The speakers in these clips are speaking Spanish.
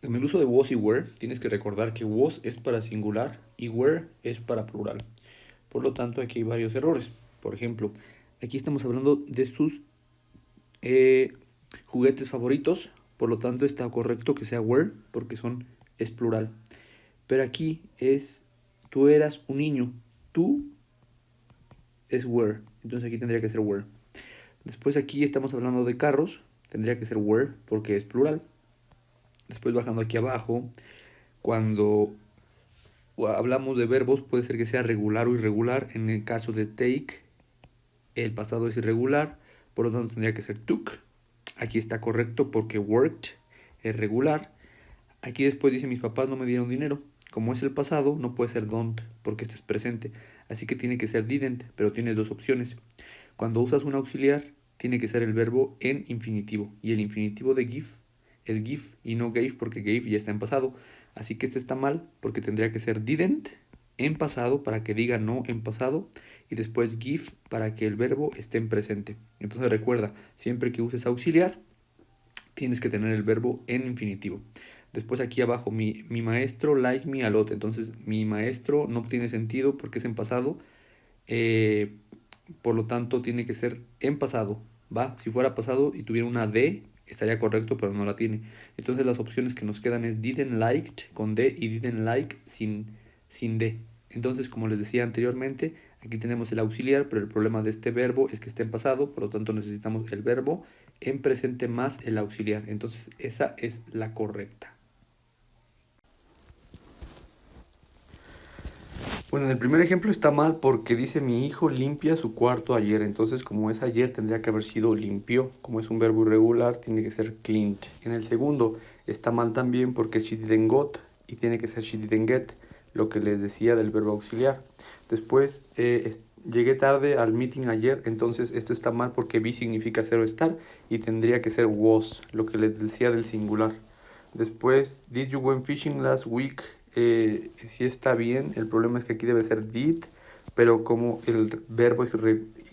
En el uso de was y were, tienes que recordar que was es para singular y were es para plural. Por lo tanto, aquí hay varios errores. Por ejemplo, aquí estamos hablando de sus eh, juguetes favoritos. Por lo tanto, está correcto que sea were porque es plural. Pero aquí es tú eras un niño. Tú es were. Entonces aquí tendría que ser were. Después aquí estamos hablando de carros. Tendría que ser were porque es plural. Después bajando aquí abajo, cuando hablamos de verbos, puede ser que sea regular o irregular. En el caso de take, el pasado es irregular, por lo tanto tendría que ser took. Aquí está correcto porque worked es regular. Aquí después dice mis papás no me dieron dinero. Como es el pasado, no puede ser don't porque este es presente. Así que tiene que ser didn't, pero tienes dos opciones. Cuando usas un auxiliar, tiene que ser el verbo en infinitivo. Y el infinitivo de give es give y no gave porque gave ya está en pasado. Así que este está mal porque tendría que ser didn't en pasado para que diga no en pasado y después give para que el verbo esté en presente. Entonces recuerda, siempre que uses auxiliar, tienes que tener el verbo en infinitivo. Después aquí abajo, mi maestro like me a lot. Entonces mi maestro no tiene sentido porque es en pasado. Eh, por lo tanto, tiene que ser en pasado, ¿va? Si fuera pasado y tuviera una D, estaría correcto, pero no la tiene. Entonces las opciones que nos quedan es didn't liked con D y didn't like sin D. Entonces, como les decía anteriormente, aquí tenemos el auxiliar, pero el problema de este verbo es que está en pasado, por lo tanto necesitamos el verbo en presente más el auxiliar. Entonces, esa es la correcta. Bueno, en el primer ejemplo está mal porque dice mi hijo limpia su cuarto ayer. Entonces, como es ayer, tendría que haber sido limpió. Como es un verbo irregular, tiene que ser cleaned. En el segundo está mal también porque she didn't got y tiene que ser she didn't get, lo que les decía del verbo auxiliar. Después, llegué tarde al meeting ayer. Entonces, esto está mal porque be significa ser o estar y tendría que ser was, lo que les decía del singular. Después, did you went fishing last week? Sí está bien, el problema es que aquí debe ser did, pero como el verbo es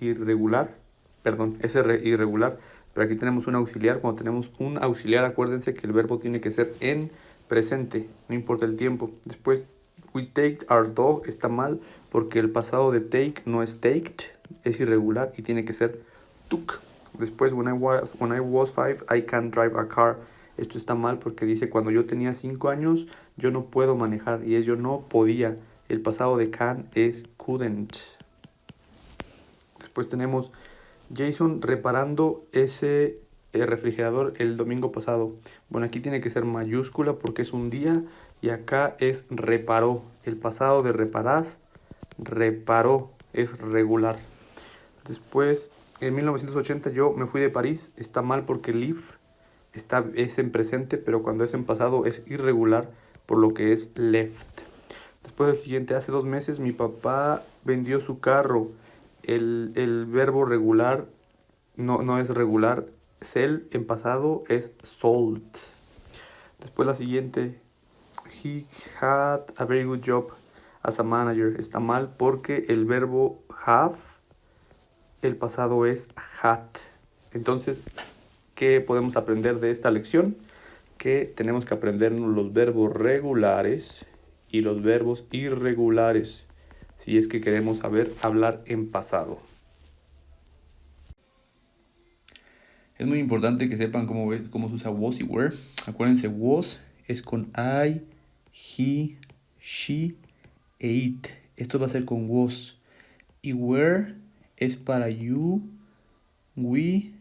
irregular, perdón, es irregular, pero aquí tenemos un auxiliar. Cuando tenemos un auxiliar, acuérdense que el verbo tiene que ser en presente, no importa el tiempo. Después, we take our dog, está mal, porque el pasado de take no es taked, es irregular y tiene que ser took. Después, when I was five, I can't drive a car. Esto está mal porque dice cuando yo tenía 5 años yo no puedo manejar y es yo no podía. El pasado de can es couldn't. Después tenemos Jason reparando ese refrigerador el domingo pasado. Bueno, aquí tiene que ser mayúscula porque es un día y acá es reparó. El pasado de reparás, reparó, es regular. Después, en 1980 yo me fui de París. Está mal porque leave es en presente, pero cuando es en pasado es irregular, por lo que es left. Después del siguiente, hace 2 meses mi papá vendió su carro. El verbo regular no es regular. Sell en pasado es sold. Después la siguiente, he had a very good job as a manager. Está mal porque el verbo have, el pasado es had. Entonces, ¿qué podemos aprender de esta lección? Que tenemos que aprendernos los verbos regulares y los verbos irregulares si es que queremos saber hablar en pasado. Es muy importante que sepan cómo se usa was y were. Acuérdense, was es con I, he, she e it. Esto va a ser con was. Y were es para you, we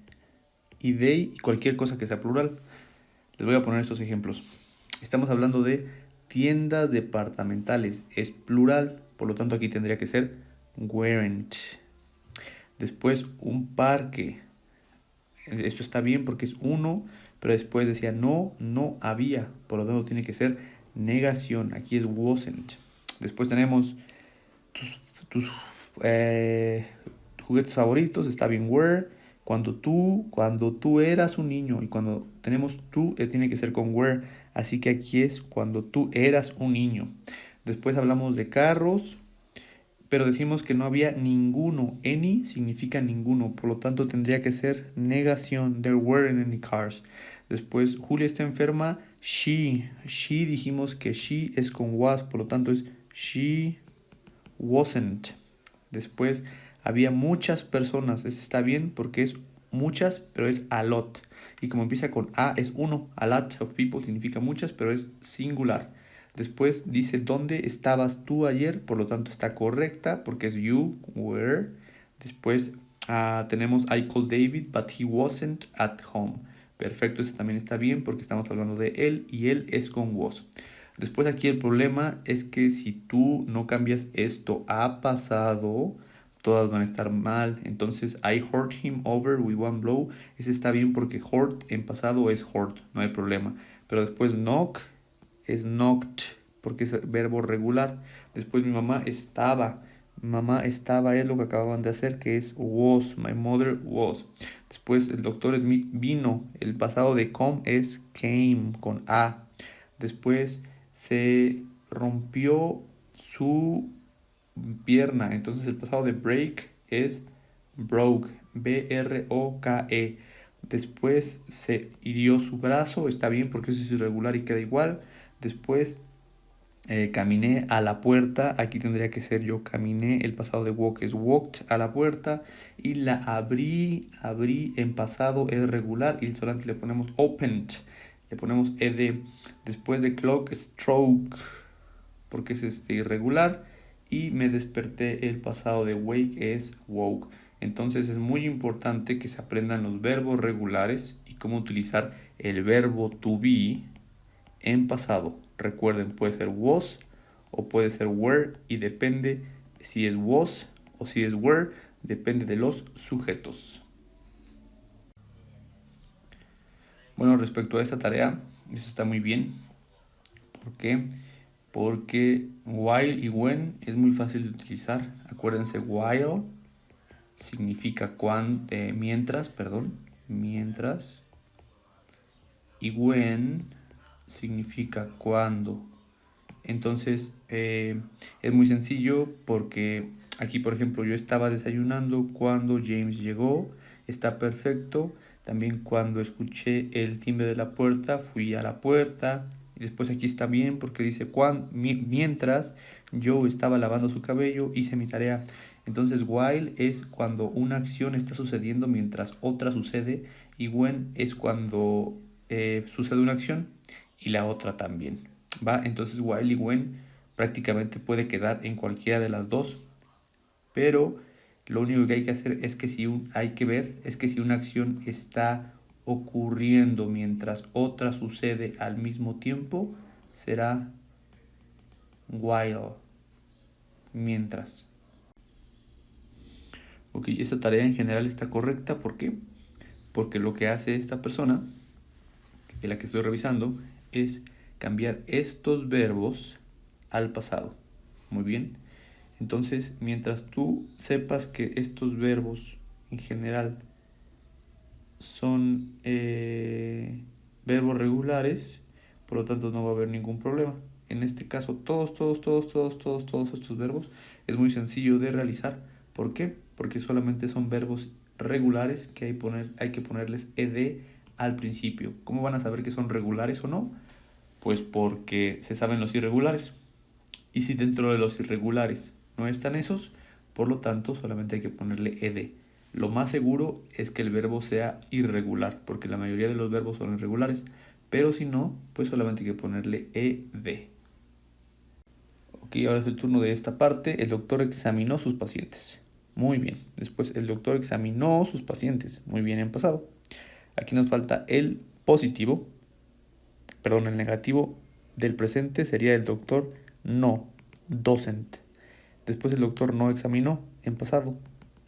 y they y cualquier cosa que sea plural. Les voy a poner estos ejemplos. Estamos hablando de tiendas departamentales. Es plural, por lo tanto aquí tendría que ser weren't. Después un parque. Esto está bien porque es uno, pero después decía no había. Por lo tanto tiene que ser negación. Aquí es wasn't. Después tenemos tus juguetes favoritos. Está bien were. Cuando tú eras un niño y cuando tenemos tú, tiene que ser con were. Así que aquí es cuando tú eras un niño. Después hablamos de carros, pero decimos que no había ninguno. Any significa ninguno, por lo tanto tendría que ser negación. There weren't any cars. Después, Julia está enferma. She dijimos que she es con was, por lo tanto es she wasn't. Después, había muchas personas. Este está bien porque es muchas, pero es a lot. Y como empieza con a, es uno. A lot of people significa muchas, pero es singular. Después dice dónde estabas tú ayer, por lo tanto está correcta porque es you were. Después tenemos I called David, but he wasn't at home. Perfecto, este también está bien porque estamos hablando de él y él es con was. Después aquí el problema es que si tú no cambias esto a pasado, todas van a estar mal. Entonces, I hurt him over with one blow. Ese está bien porque hurt en pasado es hurt, no hay problema. Pero después knock es knocked porque es verbo regular. Después mi mamá estaba. Mamá estaba es lo que acababan de hacer, que es was. My mother was. Después el doctor Smith vino. El pasado de come es came con a. Después se rompió su pierna. Entonces el pasado de break es broke. B-R-O-K-E. Después se hirió su brazo. Está bien porque eso es irregular y queda igual. Después caminé a la puerta. Aquí tendría que ser yo caminé. El pasado de walk es walked a la puerta. Y la abrí. Abrí en pasado es regular. Y solamente le ponemos opened. Le ponemos ed. Después de clock, stroke. Porque es irregular. Y me desperté. El pasado de wake es woke. Entonces es muy importante que se aprendan los verbos regulares y cómo utilizar el verbo to be en pasado. Recuerden, puede ser was o puede ser were y depende si es was o si es were, depende de los sujetos. Bueno, respecto a esta tarea, eso está muy bien. ¿Por qué? Porque while y when es muy fácil de utilizar. Acuérdense, while significa mientras. Y when significa cuando. Entonces es muy sencillo porque aquí, por ejemplo, yo estaba desayunando cuando James llegó. Está perfecto. También cuando escuché el timbre de la puerta, fui a la puerta. Y después aquí está bien porque dice mientras yo estaba lavando su cabello, hice mi tarea. Entonces while es cuando una acción está sucediendo mientras otra sucede. Y when es cuando sucede una acción y la otra también. ¿Va? Entonces while y when prácticamente puede quedar en cualquiera de las dos. Pero lo único que hay que hacer es que si una acción está ocurriendo mientras otra sucede al mismo tiempo, será while, mientras. Ok, esta tarea en general está correcta. ¿Por qué? Porque lo que hace esta persona, de la que estoy revisando, es cambiar estos verbos al pasado. Muy bien. Entonces, mientras tú sepas que estos verbos en general son verbos regulares, por lo tanto no va a haber ningún problema. En este caso, todos estos verbos es muy sencillo de realizar. ¿Por qué? Porque solamente son verbos regulares que hay que ponerles ed al principio. ¿Cómo van a saber que son regulares o no? Pues porque se saben los irregulares. Y si dentro de los irregulares no están esos, por lo tanto solamente hay que ponerle ed. Lo más seguro es que el verbo sea irregular, porque la mayoría de los verbos son irregulares, pero si no, pues solamente hay que ponerle ed. Ok, ahora es el turno de esta parte. El doctor examinó sus pacientes. Muy bien. Después el doctor examinó sus pacientes. Muy bien en pasado. Aquí nos falta el positivo. Perdón, el negativo del presente sería el doctor no, doesn't. Después el doctor no examinó en pasado,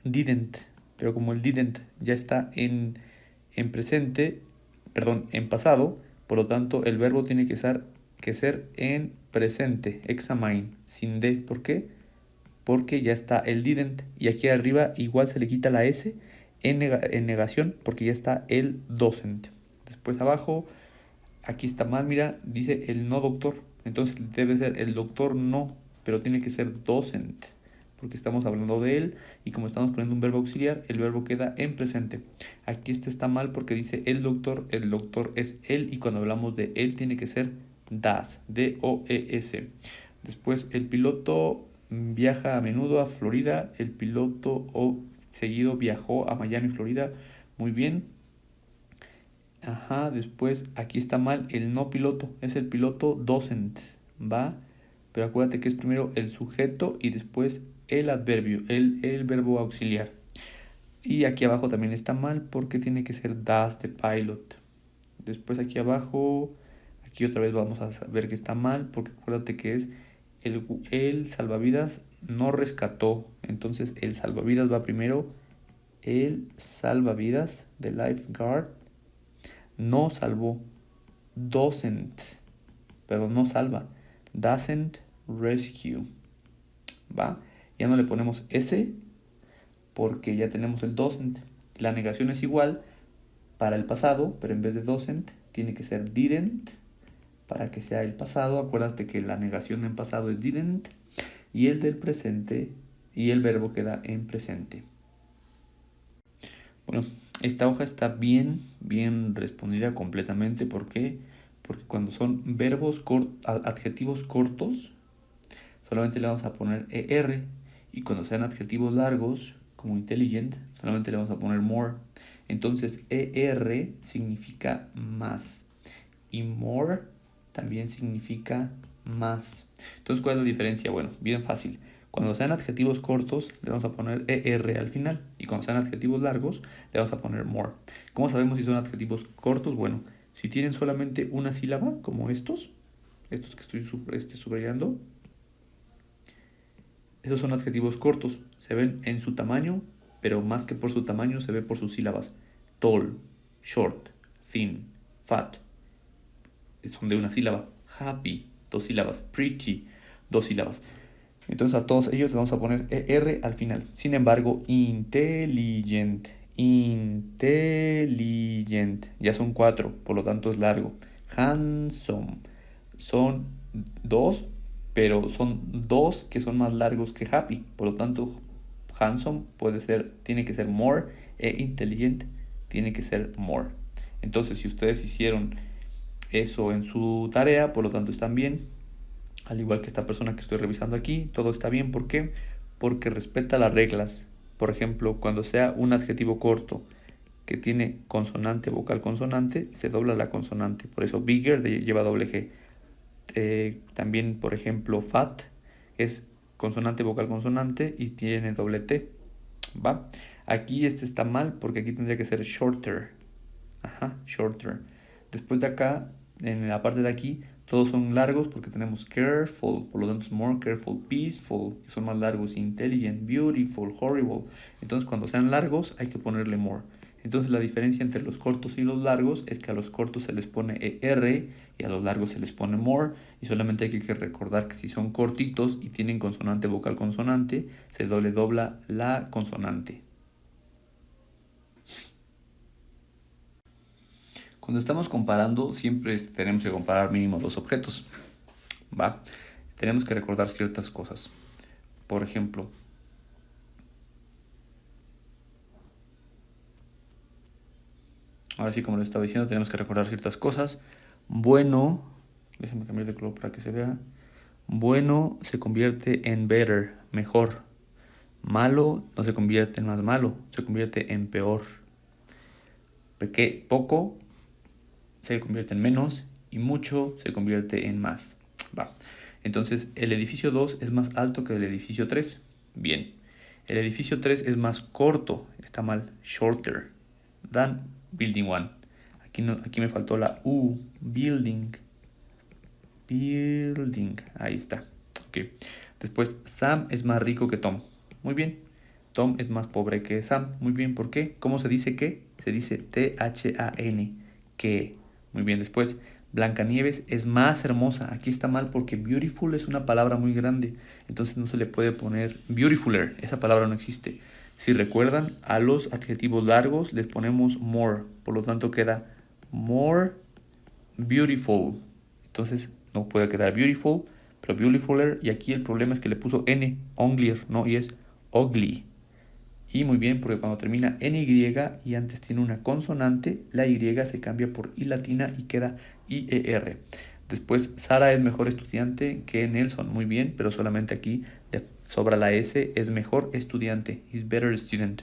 didn't. Pero como el didn't ya está en pasado, por lo tanto el verbo tiene que ser en presente, examine, sin d. ¿Por qué? Porque ya está el didn't. Y aquí arriba igual se le quita la s en negación porque ya está el doesn't. Después abajo, aquí está mal, mira, dice el no doctor. Entonces debe ser el doctor no, pero tiene que ser doesn't. porque estamos hablando de él y como estamos poniendo un verbo auxiliar, el verbo queda en presente. Aquí este está mal porque dice el doctor es él y cuando hablamos de él tiene que ser das, D-O-E-S. Después el piloto viaja a menudo a Florida, el piloto seguido viajó a Miami, Florida, muy bien. Ajá, después aquí está mal el no piloto, es el piloto doesn't, ¿va? Pero acuérdate que es primero el sujeto y después el adverbio, el verbo auxiliar. Y aquí abajo también está mal porque tiene que ser does the pilot. Después aquí abajo, aquí otra vez vamos a ver que está mal porque acuérdate que es el salvavidas no rescató. Entonces el salvavidas va primero, el salvavidas de lifeguard no salvó, no salva, doesn't rescue, ¿va? Ya no le ponemos S porque ya tenemos el doesn't. La negación es igual para el pasado, pero en vez de doesn't tiene que ser didn't para que sea el pasado. Acuérdate que la negación en pasado es didn't y el del presente y el verbo queda en presente. Bueno, esta hoja está bien respondida completamente. ¿Por qué? Porque cuando son adjetivos cortos, solamente le vamos a poner ER. Y cuando sean adjetivos largos, como intelligent, solamente le vamos a poner more. Entonces, ER significa más. Y more también significa más. Entonces, ¿cuál es la diferencia? Bueno, bien fácil. Cuando sean adjetivos cortos, le vamos a poner ER al final. Y cuando sean adjetivos largos, le vamos a poner more. ¿Cómo sabemos si son adjetivos cortos? Bueno, si tienen solamente una sílaba, como estos que estoy subrayando, esos son adjetivos cortos. Se ven en su tamaño, pero más que por su tamaño, se ve por sus sílabas. Tall, short, thin, fat. Son de una sílaba. Happy, 2 sílabas. Pretty, 2 sílabas. Entonces a todos ellos le vamos a poner ER al final. Sin embargo, intelligent, ya son 4, por lo tanto es largo. Handsome, son 2, pero son 2 que son más largos que happy. Por lo tanto, handsome tiene que ser more e intelligent tiene que ser more. Entonces, si ustedes hicieron eso en su tarea, por lo tanto están bien. Al igual que esta persona que estoy revisando aquí, todo está bien. ¿Por qué? Porque respeta las reglas. Por ejemplo, cuando sea un adjetivo corto que tiene consonante, vocal, consonante, se dobla la consonante. Por eso bigger lleva doble G. También, por ejemplo, fat es consonante, vocal, consonante y tiene doble T. ¿Va? Aquí este está mal porque aquí tendría que ser shorter. Ajá, shorter. Después de acá, en la parte de aquí, todos son largos porque tenemos careful, por lo tanto es more careful, peaceful, que son más largos, intelligent, beautiful, horrible. Entonces cuando sean largos hay que ponerle more. Entonces la diferencia entre los cortos y los largos es que a los cortos se les pone ER y a los largos se les pone more. Y solamente hay que recordar que si son cortitos y tienen consonante, vocal, consonante, se dobla la consonante. Cuando estamos comparando, siempre tenemos que comparar mínimo 2 objetos, ¿va? Tenemos que recordar ciertas cosas. Por ejemplo, ahora sí, como les estaba diciendo, tenemos que recordar ciertas cosas. Bueno, déjenme cambiar de color para que se vea. Bueno se convierte en better, mejor. Malo no se convierte en más malo, se convierte en peor. Poco se convierte en menos y mucho se convierte en más. Va. Entonces, el edificio 2 es más alto que el edificio 3. Bien. El edificio 3 es más corto. Está mal. Shorter than building 1. Aquí me faltó la U. Building. Ahí está. Ok. Después, Sam es más rico que Tom. Muy bien. Tom es más pobre que Sam. Muy bien. ¿Por qué? ¿Cómo se dice qué? Se dice T-H-A-N. Que. Muy bien, después, Blancanieves es más hermosa. Aquí está mal porque beautiful es una palabra muy grande. Entonces no se le puede poner beautifuler. Esa palabra no existe. Si recuerdan, a los adjetivos largos les ponemos more. Por lo tanto queda more beautiful. Entonces no puede quedar beautiful, pero beautifuler, y aquí el problema es que le puso N, uglier, ¿no? Y es ugly. Y muy bien, porque cuando termina en Y y antes tiene una consonante, la Y se cambia por I latina y queda IER. Después, Sara es mejor estudiante que Nelson. Muy bien, pero solamente aquí le sobra la S, es mejor estudiante. Is better student.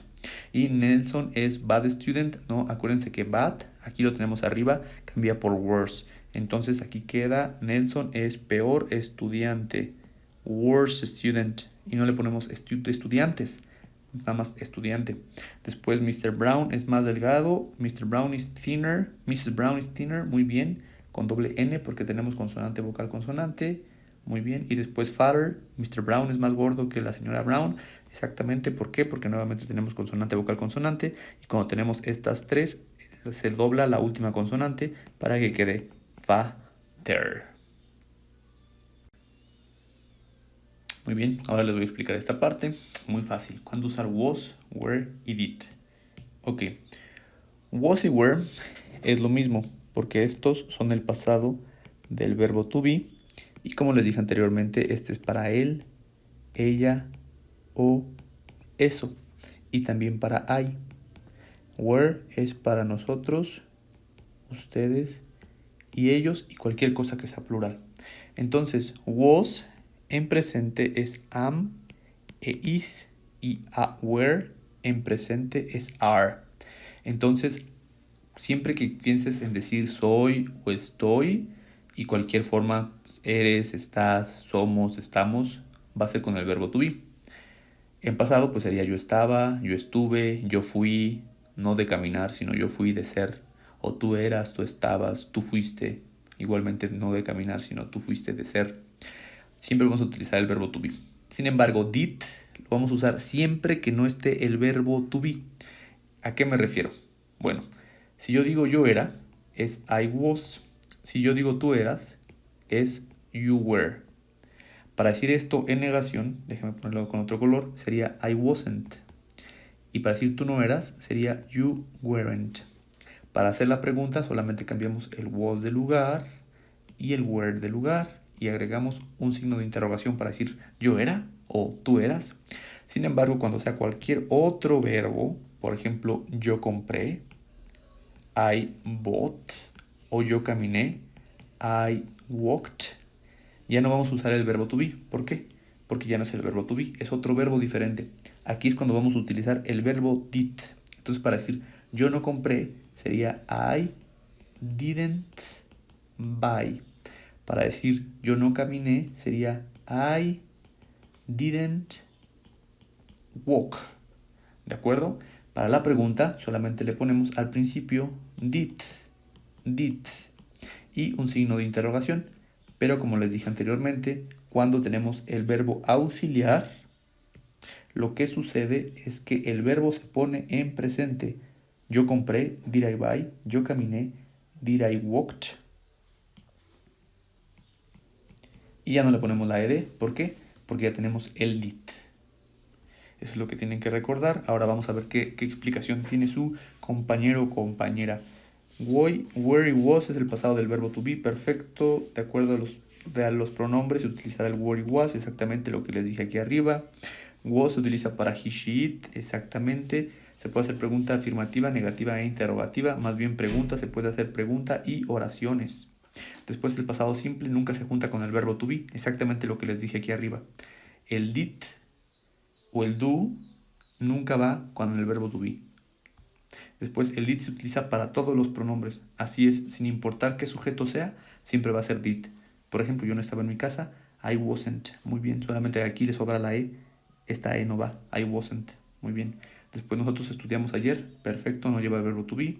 Y Nelson es bad student, ¿no? Acuérdense que bad, aquí lo tenemos arriba, cambia por worse. Entonces aquí queda, Nelson es peor estudiante. Worse student. Y no le ponemos estudiantes, nada más estudiante. Después Mr. Brown es más delgado. Mr. Brown is thinner. Mrs. Brown is thinner. Muy bien. Con doble N porque tenemos consonante, vocal, consonante. Muy bien. Y después fatter. Mr. Brown es más gordo que la señora Brown. Exactamente. ¿Por qué? Porque nuevamente tenemos consonante, vocal, consonante. Y cuando tenemos estas tres, se dobla la última consonante para que quede fatter. Muy bien, ahora les voy a explicar esta parte. Muy fácil. ¿Cuándo usar was, were y did? Ok. Was y were es lo mismo, porque estos son el pasado del verbo to be. Y como les dije anteriormente, este es para él, ella o eso. Y también para I. Were es para nosotros, ustedes y ellos y cualquier cosa que sea plural. Entonces, was en presente es am e is y were en presente es are. Entonces, siempre que pienses en decir soy o estoy y cualquier forma, eres, estás, somos, estamos, va a ser con el verbo to be. En pasado pues sería yo estaba, yo estuve, yo fui, no de caminar, sino yo fui de ser. O tú eras, tú estabas, tú fuiste. Igualmente no de caminar, sino tú fuiste de ser. Siempre vamos a utilizar el verbo to be. Sin embargo, did lo vamos a usar siempre que no esté el verbo to be. ¿A qué me refiero? Bueno, si yo digo yo era, es I was. Si yo digo tú eras, es you were. Para decir esto en negación, déjame ponerlo con otro color, sería I wasn't. Y para decir tú no eras, sería you weren't. Para hacer la pregunta solamente cambiamos el was de lugar y el were de lugar y agregamos un signo de interrogación para decir yo era o tú eras. Sin embargo, cuando sea cualquier otro verbo, por ejemplo, yo compré, I bought, o yo caminé, I walked, ya no vamos a usar el verbo to be. ¿Por qué? Porque ya no es el verbo to be, es otro verbo diferente. Aquí es cuando vamos a utilizar el verbo did. Entonces, para decir yo no compré, sería I didn't buy. Para decir yo no caminé, sería I didn't walk. ¿De acuerdo? Para la pregunta solamente le ponemos al principio did y un signo de interrogación. Pero como les dije anteriormente, cuando tenemos el verbo auxiliar, lo que sucede es que el verbo se pone en presente. Yo compré, did I buy. Yo caminé, did I walked. Y ya no le ponemos la ed. ¿Por qué? Porque ya tenemos el did. Eso es lo que tienen que recordar. Ahora vamos a ver qué explicación tiene su compañero o compañera. Were y was es el pasado del verbo to be. Perfecto. De acuerdo a los pronombres, utilizar el were y was. Exactamente lo que les dije aquí arriba. Was se utiliza para he, she, it. Exactamente. Se puede hacer pregunta afirmativa, negativa e interrogativa. Más bien pregunta. Se puede hacer pregunta y oraciones. Después el pasado simple nunca se junta con el verbo to be. Exactamente lo que les dije aquí arriba. El did o el do nunca va con el verbo to be. Después el did se utiliza para todos los pronombres. Así es, sin importar qué sujeto sea, siempre va a ser did. Por ejemplo, yo no estaba en mi casa, I wasn't. Muy bien, solamente aquí le sobra la E. Esta E no va, I wasn't. Muy bien. Después nosotros estudiamos ayer, perfecto, no lleva el verbo to be.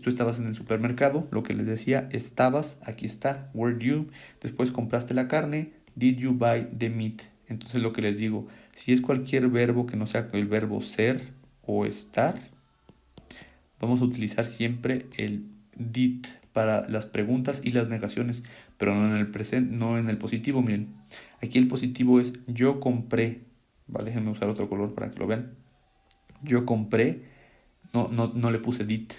Tú estabas en el supermercado, lo que les decía, estabas, aquí está, were you. Después compraste la carne, did you buy the meat. Entonces lo que les digo, si es cualquier verbo que no sea el verbo ser o estar, vamos a utilizar siempre el did para las preguntas y las negaciones, pero no en el presente, no en el positivo. Miren, aquí el positivo es yo compré, ¿vale? Déjenme usar otro color para que lo vean. Yo compré, no le puse did,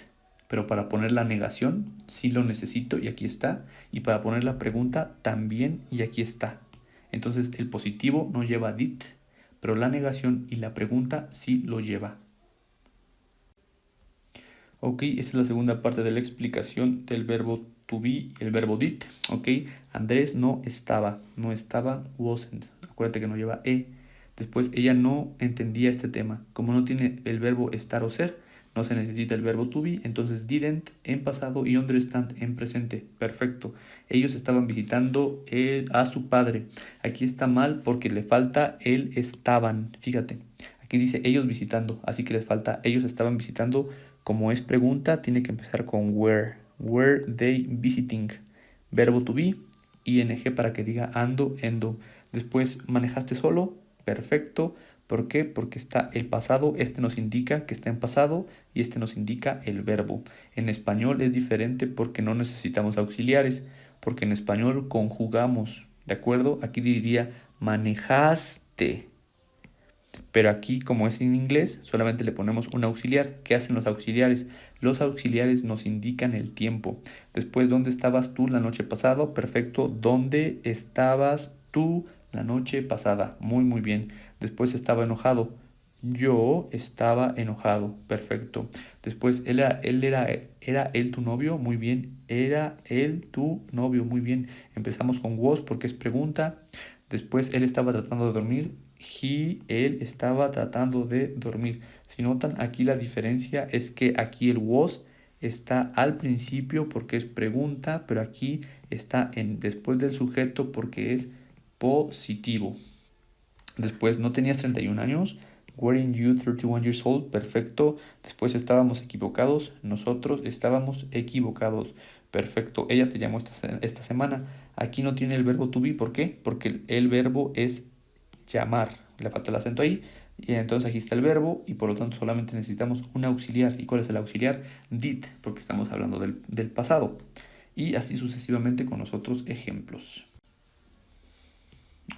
pero para poner la negación sí lo necesito y aquí está, y para poner la pregunta también y aquí está. Entonces el positivo no lleva did, pero la negación y la pregunta sí lo lleva. Ok, esa es la segunda parte de la explicación del verbo to be y el verbo did. Ok, Andrés no estaba, wasn't. Acuérdate que no lleva e. Después ella no entendía este tema. Como no tiene el verbo estar o ser, no se necesita el verbo to be, entonces didn't en pasado y understand en presente. Perfecto. Ellos estaban visitando a su padre. Aquí está mal porque le falta el estaban. Fíjate, aquí dice ellos visitando, así que les falta ellos estaban visitando. Como es pregunta, tiene que empezar con were. Were they visiting? Verbo to be, ing para que diga ando, endo. Después, ¿manejaste solo? Perfecto. ¿Por qué? Porque está el pasado, este nos indica que está en pasado y este nos indica el verbo. En español es diferente porque no necesitamos auxiliares, porque en español conjugamos, ¿de acuerdo? Aquí diría manejaste. Pero aquí, como es en inglés, solamente le ponemos un auxiliar. ¿Qué hacen los auxiliares? Los auxiliares nos indican el tiempo. Después, ¿dónde estabas tú la noche pasada? Perfecto. ¿Dónde estabas tú la noche pasada? Muy, muy bien. Después estaba enojado. Yo estaba enojado. Perfecto. Después, era él tu novio. Muy bien. Era él tu novio. Muy bien. Empezamos con was porque es pregunta. Después, él estaba tratando de dormir. Él estaba tratando de dormir. Si notan, aquí la diferencia es que aquí el was está al principio porque es pregunta, pero aquí está después del sujeto porque es positivo. Después, ¿no tenías 31 años? Weren't you 31 years old? Perfecto. Después estábamos equivocados. Nosotros estábamos equivocados. Perfecto. Ella te llamó esta semana. Aquí no tiene el verbo to be. ¿Por qué? Porque el verbo es llamar, le falta el acento ahí, y entonces aquí está el verbo y por lo tanto solamente necesitamos un auxiliar. ¿Y cuál es el auxiliar? Did, porque estamos hablando del pasado. Y así sucesivamente con los otros ejemplos.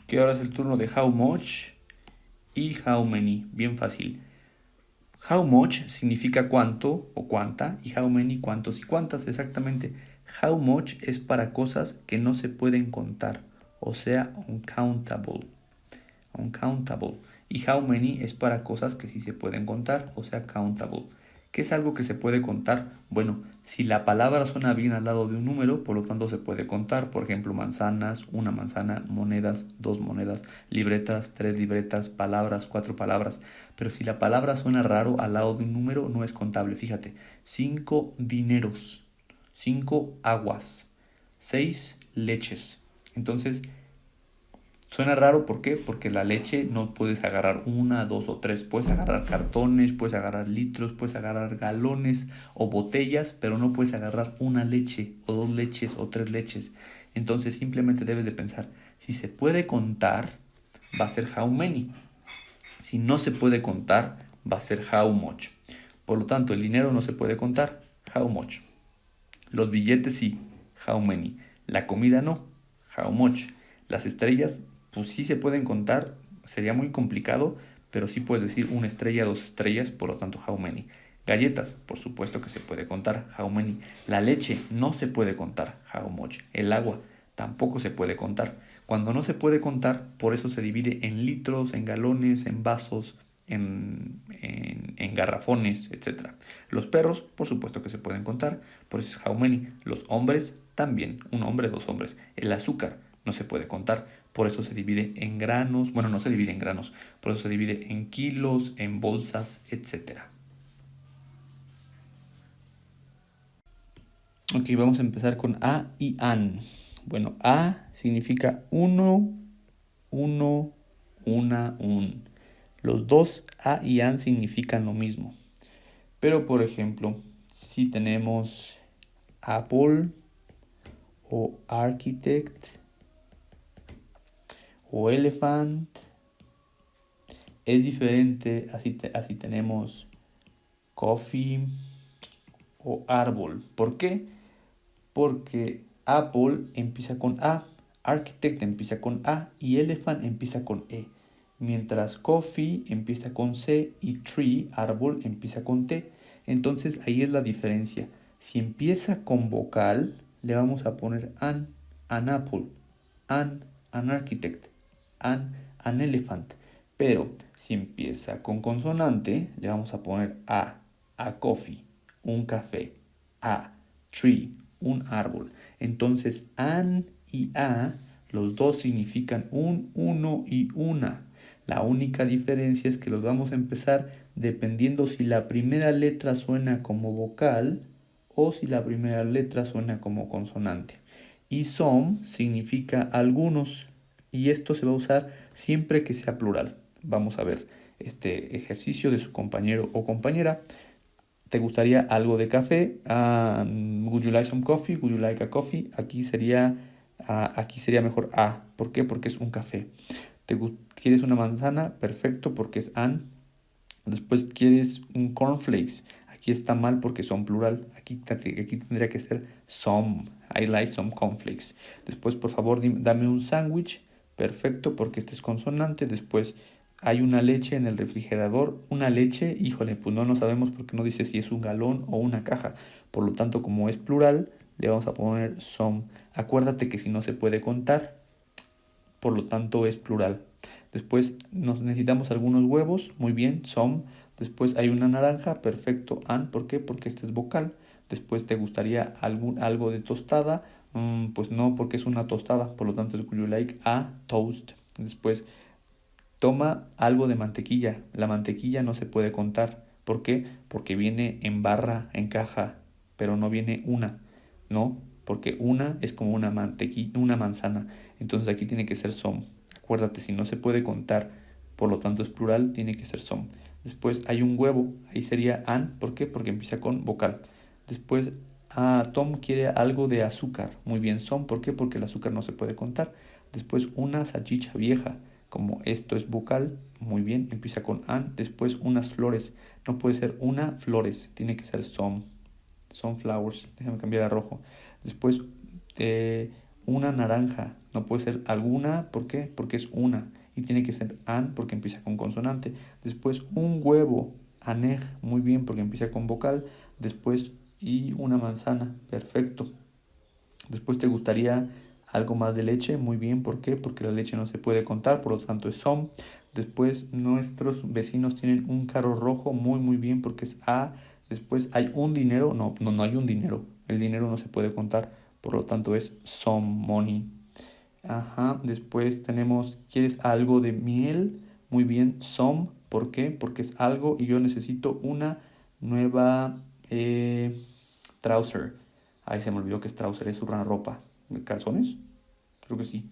Que ahora es el turno de how much y how many. Bien fácil. How much significa cuánto o cuánta y how many cuántos y cuántas. Exactamente. How much es para cosas que no se pueden contar, o sea, uncountable. Uncountable. Y how many es para cosas que sí se pueden contar, o sea, countable. ¿Qué es algo que se puede contar? Bueno, si la palabra suena bien al lado de un número, por lo tanto se puede contar. Por ejemplo, manzanas, una manzana, monedas, dos monedas, libretas, tres libretas, palabras, cuatro palabras. Pero si la palabra suena raro al lado de un número, no es contable. Fíjate, 5 dineros, 5 aguas, 6 leches. Entonces, suena raro, ¿por qué? Porque la leche no puedes agarrar una, dos o tres. Puedes agarrar cartones, puedes agarrar litros, puedes agarrar galones o botellas, pero no puedes agarrar una leche o dos leches o tres leches. Entonces simplemente debes de pensar, si se puede contar, va a ser how many. Si no se puede contar, va a ser how much. Por lo tanto, el dinero no se puede contar, how much. Los billetes sí, how many. La comida no, how much. Las estrellas, pues sí se pueden contar, sería muy complicado, pero sí puedes decir una estrella, dos estrellas, por lo tanto, how many. Galletas, por supuesto que se puede contar, how many. La leche no se puede contar, how much. El agua tampoco se puede contar. Cuando no se puede contar, por eso se divide en litros, en galones, en vasos, en garrafones, etc. Los perros, por supuesto que se pueden contar, por eso es how many. Los hombres también, un hombre, dos hombres. El azúcar no se puede contar, por eso se divide en granos, bueno, no se divide en granos, por eso se divide en kilos, en bolsas, etc. Ok, vamos a empezar con a y an. Bueno, a significa uno, una, un. Los dos a y an significan lo mismo. Pero, por ejemplo, si tenemos Apple o Architect o Elephant, es diferente. Así tenemos Coffee o Árbol. ¿Por qué? Porque Apple empieza con A, Architect empieza con A y Elephant empieza con E. Mientras Coffee empieza con C y Tree, árbol, empieza con T. Entonces ahí es la diferencia. Si empieza con vocal, le vamos a poner an apple, an architect. an elephant. Pero si empieza con consonante, le vamos a poner a coffee, un café, a tree, un árbol. Entonces, an y a, los dos significan un, uno y una. La única diferencia es que los vamos a empezar dependiendo si la primera letra suena como vocal o si la primera letra suena como consonante. Y some significa algunos, y esto se va a usar siempre que sea plural. Vamos a ver este ejercicio de su compañero o compañera. ¿Te gustaría algo de café? Would you like some coffee? Would you like a coffee? Aquí sería mejor a. ¿Por qué? Porque es un café. ¿Quieres una manzana? Perfecto, porque es an. Después quieres un cornflakes. Aquí está mal porque son plural. Aquí tendría que ser some. I like some cornflakes. Después, por favor, dame un sándwich. Perfecto, porque este es consonante. Después, hay una leche en el refrigerador. Una leche, híjole, pues no sabemos porque no dice si es un galón o una caja. Por lo tanto, como es plural, le vamos a poner some. Acuérdate que si no se puede contar, por lo tanto es plural. Después necesitamos algunos huevos, muy bien, some. Después hay una naranja, perfecto, an. ¿Por qué? Porque este es vocal. Después te gustaría algo de tostada, pues no, porque es una tostada, por lo tanto es would you like a toast. Después toma algo de mantequilla. La mantequilla no se puede contar. ¿Por qué? Porque viene en barra, en caja, pero no viene una, ¿no? Porque una es como una manzana. Entonces aquí tiene que ser some. Acuérdate, si no se puede contar, por lo tanto es plural, tiene que ser some. Después hay un huevo, ahí sería an. ¿Por qué? Porque empieza con vocal. Después, Tom quiere algo de azúcar. Muy bien, some. ¿Por qué? Porque el azúcar no se puede contar. Después una salchicha vieja. Como esto es vocal, muy bien, empieza con an. Después unas flores. No puede ser una flores, tiene que ser some. Sunflowers. Déjame cambiar a rojo. Después una naranja. No puede ser alguna. ¿Por qué? Porque es una. Y tiene que ser an porque empieza con consonante. Después un huevo. Anej. Muy bien porque empieza con vocal. Después y una manzana. Perfecto. Después te gustaría algo más de leche. Muy bien. ¿Por qué? Porque la leche no se puede contar. Por lo tanto es some. Después nuestros vecinos tienen un carro rojo. Muy muy bien porque es a. Después hay un dinero. No hay un dinero. El dinero no se puede contar. Por lo tanto es some money. Ajá. Después tenemos, ¿quieres algo de miel? Muy bien, some. ¿Por qué? Porque es algo y yo necesito una nueva trouser. Ay, se me olvidó que es trouser, es una ropa. ¿Calzones? Creo que sí.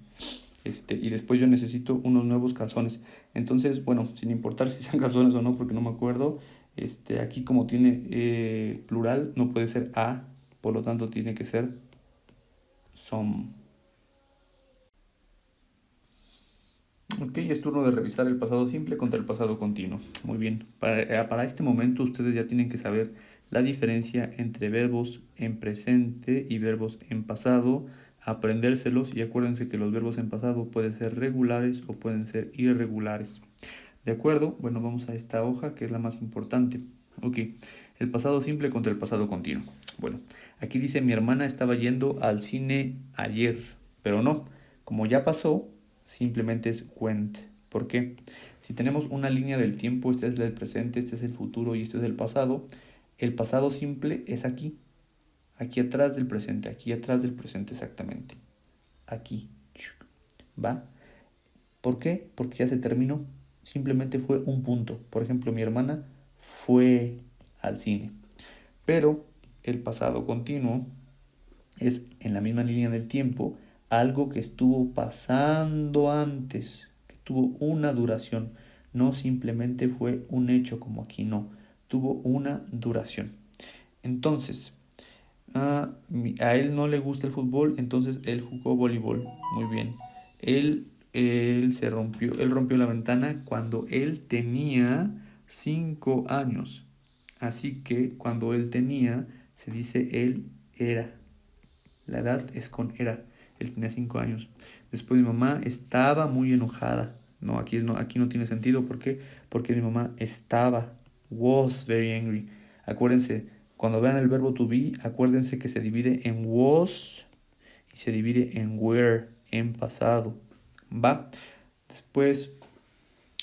Y después yo necesito unos nuevos calzones. Entonces, bueno, sin importar si sean calzones o no, porque no me acuerdo, aquí como tiene plural, no puede ser a, por lo tanto tiene que ser some. Ok, es turno de revisar el pasado simple contra el pasado continuo. Muy bien, para este momento ustedes ya tienen que saber la diferencia entre verbos en presente y verbos en pasado, aprendérselos y acuérdense que los verbos en pasado pueden ser regulares o pueden ser irregulares. ¿De acuerdo? Bueno, vamos a esta hoja que es la más importante. Ok, el pasado simple contra el pasado continuo. Bueno, aquí dice mi hermana estaba yendo al cine ayer, pero no, como ya pasó, simplemente es went. ¿Por qué? Si tenemos una línea del tiempo, este es el presente, este es el futuro y este es el pasado simple es aquí atrás del presente, aquí atrás del presente exactamente. Aquí, ¿va? ¿Por qué? Porque ya se terminó. Simplemente fue un punto. Por ejemplo, mi hermana fue al cine. Pero el pasado continuo es en la misma línea del tiempo algo que estuvo pasando antes, que tuvo una duración. No simplemente fue un hecho como aquí, no. Tuvo una duración. Entonces, a él no le gusta el fútbol, entonces él jugó voleibol. Muy bien. Él rompió la ventana cuando él tenía 5 años. Así que cuando él tenía, se dice él era. La edad es con era. Él tenía 5 años. Después mi mamá estaba muy enojada. Aquí no tiene sentido. ¿Por qué? Porque mi mamá was very angry. Acuérdense, cuando vean el verbo to be, acuérdense que se divide en was y se divide en were, en pasado. ¿Va? Después,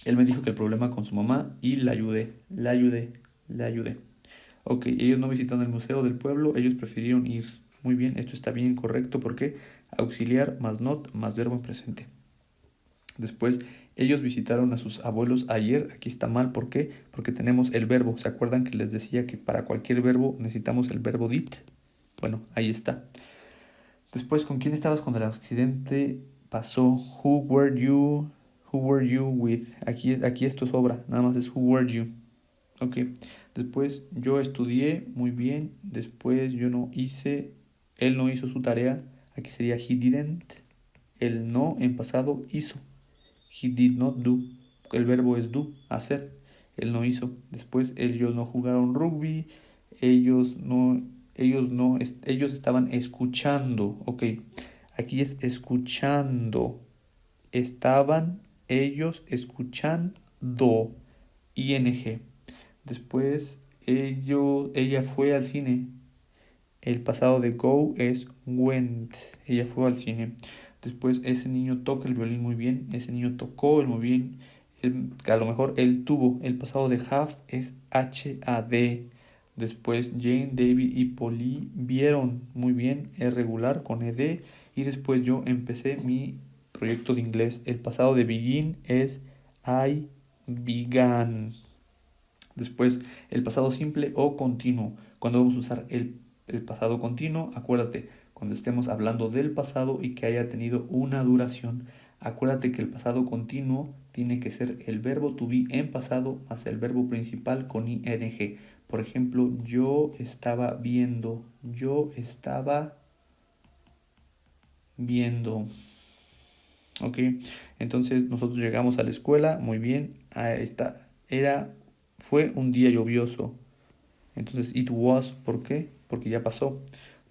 él me dijo que el problema con su mamá y la ayudé. Ok, ellos no visitaron el museo del pueblo, ellos prefirieron ir. Muy bien, esto está bien correcto porque auxiliar más not más verbo en presente. Después, ellos visitaron a sus abuelos ayer. Aquí está mal, ¿por qué? Porque tenemos el verbo. ¿Se acuerdan que les decía que para cualquier verbo necesitamos el verbo did? Bueno, ahí está. Después, ¿con quién estabas cuando el accidente pasó? Who were you with? Aquí esto sobra, nada más es who were you. Ok, después yo estudié muy bien, después yo no hice, él no hizo su tarea, aquí sería he didn't, el no en pasado hizo, he did not do, el verbo es do, hacer, él no hizo. Después ellos no jugaron rugby, ellos no, ellos estaban escuchando, ok, aquí es escuchando, estaban ellos escuchando, ing. Después ella fue al cine. El pasado de go es went. Ella fue al cine. Después ese niño toca el violín muy bien. Ese niño tocó el muy bien. A lo mejor él tuvo. El pasado de have es had. Después Jane, David y Polly vieron muy bien. Es regular con ed. Y después yo empecé mi proyecto de inglés. El pasado de begin es I began. Después, el pasado simple o continuo. Cuando vamos a usar el pasado continuo, acuérdate, cuando estemos hablando del pasado y que haya tenido una duración, acuérdate que el pasado continuo tiene que ser el verbo to be en pasado más el verbo principal con ing. Por ejemplo, yo estaba viendo. Yo estaba viendo. Ok, entonces nosotros llegamos a la escuela, muy bien, fue un día lluvioso. Entonces, it was, ¿por qué? Porque ya pasó.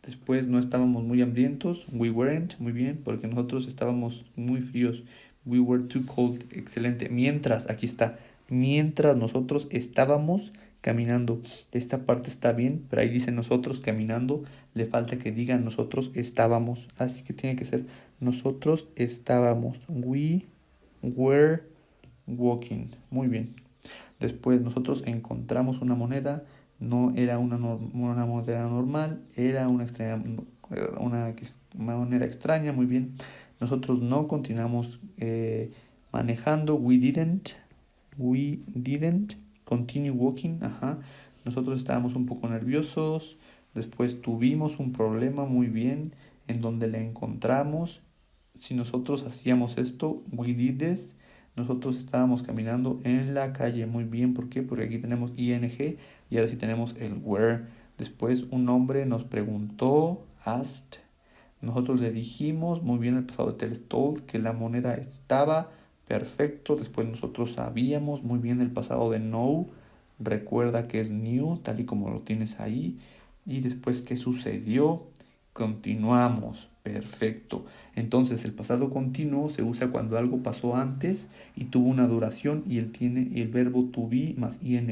Después no estábamos muy hambrientos, we weren't, muy bien, porque nosotros estábamos muy fríos, we were too cold, excelente. Mientras, aquí está, mientras nosotros estábamos caminando. Esta parte está bien, pero ahí dice nosotros caminando, le falta que diga nosotros estábamos. Así que tiene que ser nosotros estábamos, we were walking, muy bien. Después nosotros encontramos una moneda, no era una moneda normal, era una moneda extraña, muy bien. Nosotros no continuamos manejando, we didn't continue walking, ajá. Nosotros estábamos un poco nerviosos, después tuvimos un problema, muy bien, en donde le encontramos. Si nosotros hacíamos esto, we did this, nosotros estábamos caminando en la calle. Muy bien, ¿por qué? Porque aquí tenemos ing y ahora sí tenemos el where. Después un hombre nos preguntó, asked. Nosotros le dijimos, muy bien, el pasado de told, que la moneda estaba perfecto. Después nosotros sabíamos, muy bien, el pasado de know. Recuerda que es new, tal y como lo tienes ahí. Y después, ¿qué sucedió? Continuamos, perfecto. Entonces el pasado continuo se usa cuando algo pasó antes y tuvo una duración y él tiene el verbo to be más ing.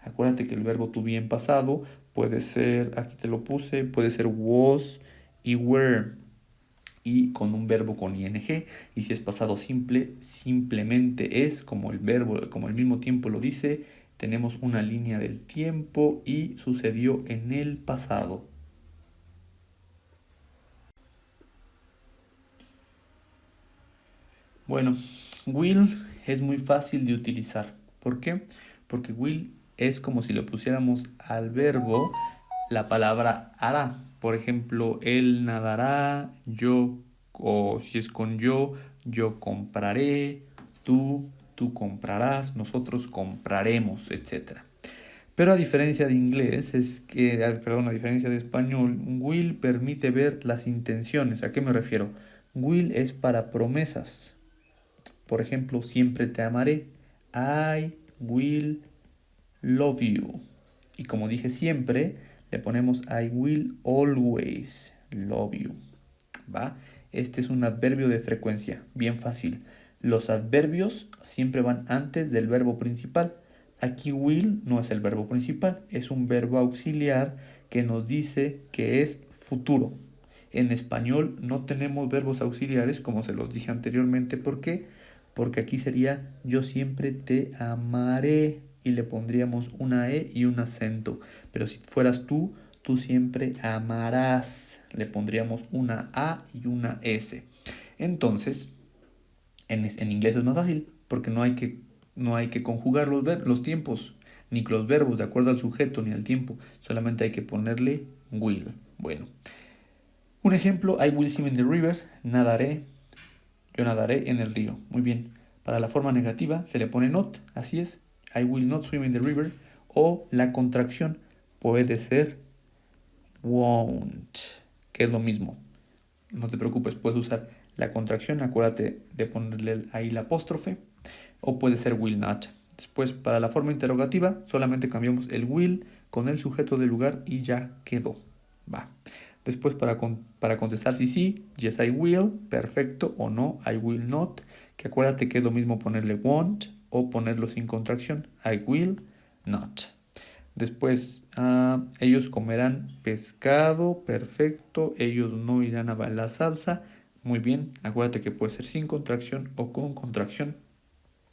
Acuérdate que el verbo to be en pasado puede ser, aquí te lo puse, puede ser was y were y con un verbo con ing. Y si es pasado simple, simplemente es como el verbo, como el mismo tiempo lo dice, tenemos una línea del tiempo y sucedió en el pasado. Bueno, will es muy fácil de utilizar. ¿Por qué? Porque will es como si le pusiéramos al verbo la palabra hará. Por ejemplo, él nadará, yo, o si es con yo compraré, tú comprarás, nosotros compraremos, etcétera. Pero a diferencia de inglés, a diferencia de español, will permite ver las intenciones. ¿A qué me refiero? Will es para promesas. Por ejemplo, siempre te amaré. I will love you. Y como dije siempre, le ponemos I will always love you. ¿Va? Este es un adverbio de frecuencia, bien fácil. Los adverbios siempre van antes del verbo principal. Aquí will no es el verbo principal, es un verbo auxiliar que nos dice que es futuro. En español no tenemos verbos auxiliares, como se los dije anteriormente. ¿Por qué? porque aquí sería yo siempre te amaré y le pondríamos una E y un acento. Pero si fueras tú siempre amarás, le pondríamos una A y una S. Entonces, en inglés es más fácil porque no hay que conjugar los tiempos ni los verbos de acuerdo al sujeto ni al tiempo, solamente hay que ponerle will. Bueno, un ejemplo, I will swim in the river, nadaré, yo nadaré en el río. Muy bien. Para la forma negativa se le pone not, así es, I will not swim in the river. O la contracción puede ser won't, que es lo mismo. No te preocupes, puedes usar la contracción, acuérdate de ponerle ahí la apóstrofe, o puede ser will not. Después, para la forma interrogativa, solamente cambiamos el will con el sujeto del lugar y ya quedó. Va. Después, para contestar si sí, yes I will, perfecto, o no, I will not, que acuérdate que es lo mismo ponerle won't o ponerlo sin contracción, I will not. Después, ellos comerán pescado, perfecto, ellos no irán a bailar salsa, muy bien, acuérdate que puede ser sin contracción o con contracción,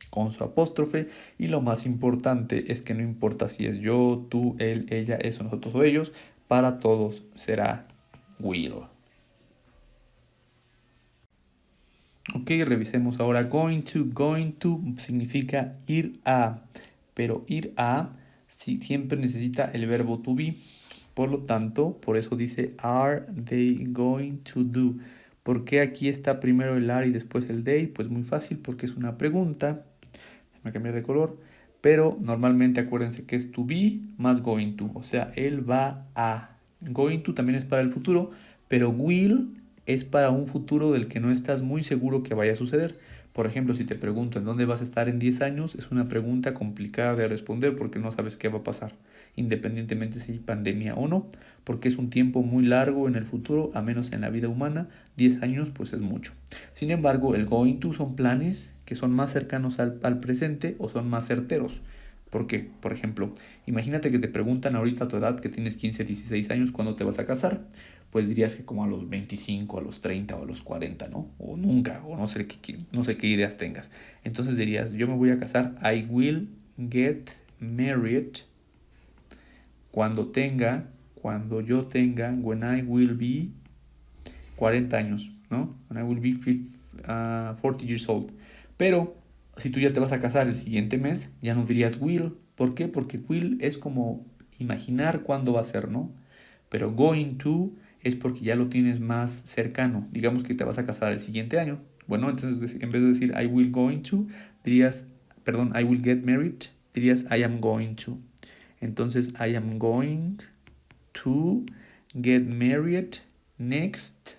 con su apóstrofe, y lo más importante es que no importa si es yo, tú, él, ella, eso, nosotros o ellos, para todos será will. Ok, revisemos ahora going to. Going to significa ir a, pero ir a siempre necesita el verbo to be. Por lo tanto, por eso dice are they going to do. ¿Por qué aquí está primero el are y después el they? Pues muy fácil, porque es una pregunta. Déjame cambiar de color. Pero normalmente acuérdense que es to be más going to. O sea, él va a. Going to también es para el futuro, pero will es para un futuro del que no estás muy seguro que vaya a suceder. Por ejemplo, si te pregunto en dónde vas a estar en 10 años, es una pregunta complicada de responder porque no sabes qué va a pasar, independientemente si hay pandemia o no, porque es un tiempo muy largo en el futuro, a menos en la vida humana, 10 años pues es mucho. Sin embargo, el going to son planes que son más cercanos al presente o son más certeros. Porque, por ejemplo, imagínate que te preguntan ahorita a tu edad, que tienes 15, 16 años, ¿cuándo te vas a casar? Pues dirías que como a los 25, a los 30 o a los 40, ¿no? O nunca, o no sé qué ideas tengas. Entonces dirías, yo me voy a casar, I will get married cuando yo tenga, when I will be 40 años, ¿no? When I will be 40 years old. Pero si tú ya te vas a casar el siguiente mes, ya no dirías will. ¿Por qué? Porque will es como imaginar cuándo va a ser, ¿no? Pero going to es porque ya lo tienes más cercano. Digamos que te vas a casar el siguiente año. Bueno, entonces en vez de decir I will going to, dirías, perdón, I will get married, dirías I am going to. Entonces I am going to get married next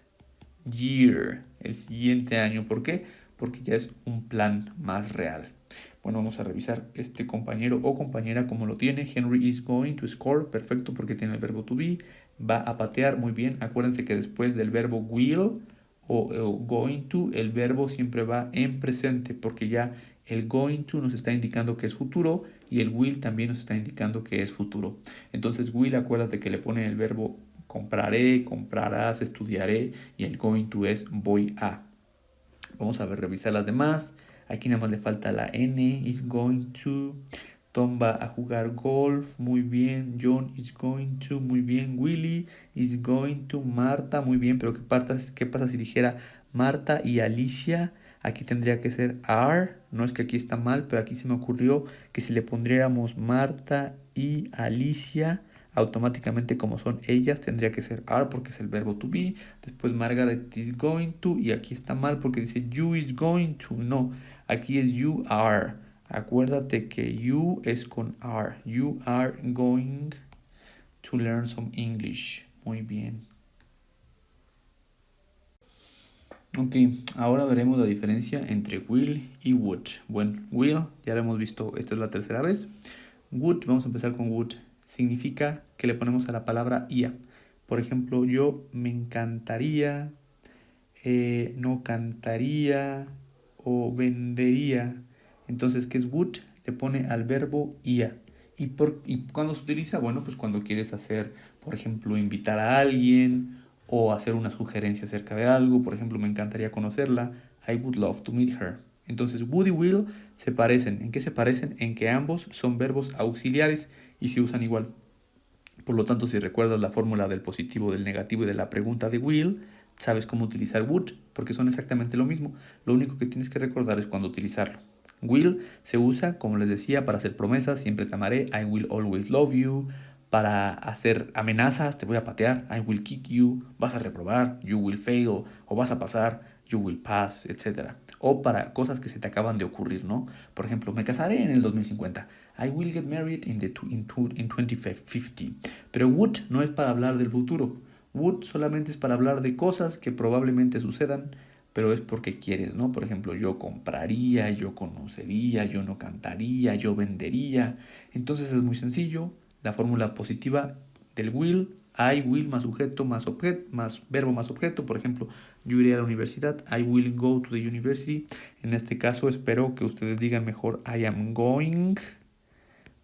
year, el siguiente año. ¿Por qué? Porque ya es un plan más real. Bueno, vamos a revisar este compañero o compañera como lo tiene. Henry is going to score, perfecto porque tiene el verbo to be. Va a patear, muy bien. Acuérdense que después del verbo will o going to, el verbo siempre va en presente porque ya el going to nos está indicando que es futuro y el will también nos está indicando que es futuro. Entonces will, acuérdate que le pone el verbo compraré, comprarás, estudiaré y el going to es voy a. Vamos a revisar las demás. Aquí nada más le falta la N, is going to. Tom va a jugar golf, muy bien. John is going to, muy bien. Willy is going to. Marta, muy bien. Pero ¿qué pasa si dijera Marta y Alicia? Aquí tendría que ser are. No es que aquí está mal, pero aquí se me ocurrió que si le pondríamos Marta y Alicia, automáticamente como son ellas tendría que ser are porque es el verbo to be. Después Margaret is going to y aquí está mal porque dice you is going to. No, aquí es you are. Acuérdate que you es con are. You are going to learn some English. Muy bien. Ok, ahora veremos la diferencia entre will y would. Bueno, will ya lo hemos visto, esta es la tercera vez. Would, vamos a empezar con would. Significa que le ponemos a la palabra ia. Por ejemplo, yo me encantaría, no cantaría o vendería. Entonces, ¿qué es would? Le pone al verbo ia. ¿Y cuándo se utiliza? Bueno, pues cuando quieres hacer, por ejemplo, invitar a alguien o hacer una sugerencia acerca de algo. Por ejemplo, me encantaría conocerla. I would love to meet her. Entonces, would y will se parecen. ¿En qué se parecen? En que ambos son verbos auxiliares y se usan igual. Por lo tanto, si recuerdas la fórmula del positivo, del negativo y de la pregunta de will, sabes cómo utilizar would, porque son exactamente lo mismo. Lo único que tienes que recordar es cuándo utilizarlo. Will se usa, como les decía, para hacer promesas, siempre te amaré, I will always love you. Para hacer amenazas, te voy a patear, I will kick you, vas a reprobar, you will fail, o vas a pasar, you will pass, etc. O para cosas que se te acaban de ocurrir, ¿no? Por ejemplo, me casaré en el 2050. I will get married in 2050. Pero would no es para hablar del futuro. Would solamente es para hablar de cosas que probablemente sucedan, pero es porque quieres, ¿no? Por ejemplo, yo compraría, yo conocería, yo no cantaría, yo vendería. Entonces es muy sencillo. La fórmula positiva del will, I will más sujeto más objeto, más verbo más objeto. Por ejemplo, yo iré a la universidad, I will go to the university. En este caso espero que ustedes digan mejor I am going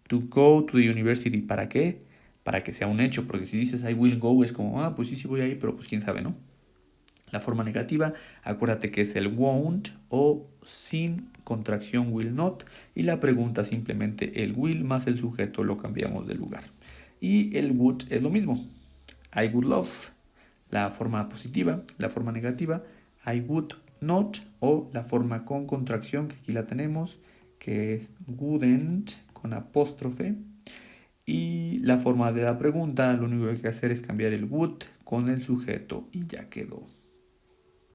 to go to the university. ¿Para qué? Para que sea un hecho, porque si dices I will go es como, pues sí voy a ir, pero pues quién sabe, ¿no? La forma negativa, acuérdate que es el won't o sin contracción will not, y la pregunta simplemente el will más el sujeto lo cambiamos de lugar. Y el would es lo mismo, I would love, la forma positiva. La forma negativa, I would not, o la forma con contracción, que aquí la tenemos, que es wouldn't con apóstrofe. Y la forma de la pregunta, lo único que hay que hacer es cambiar el would con el sujeto y ya quedó.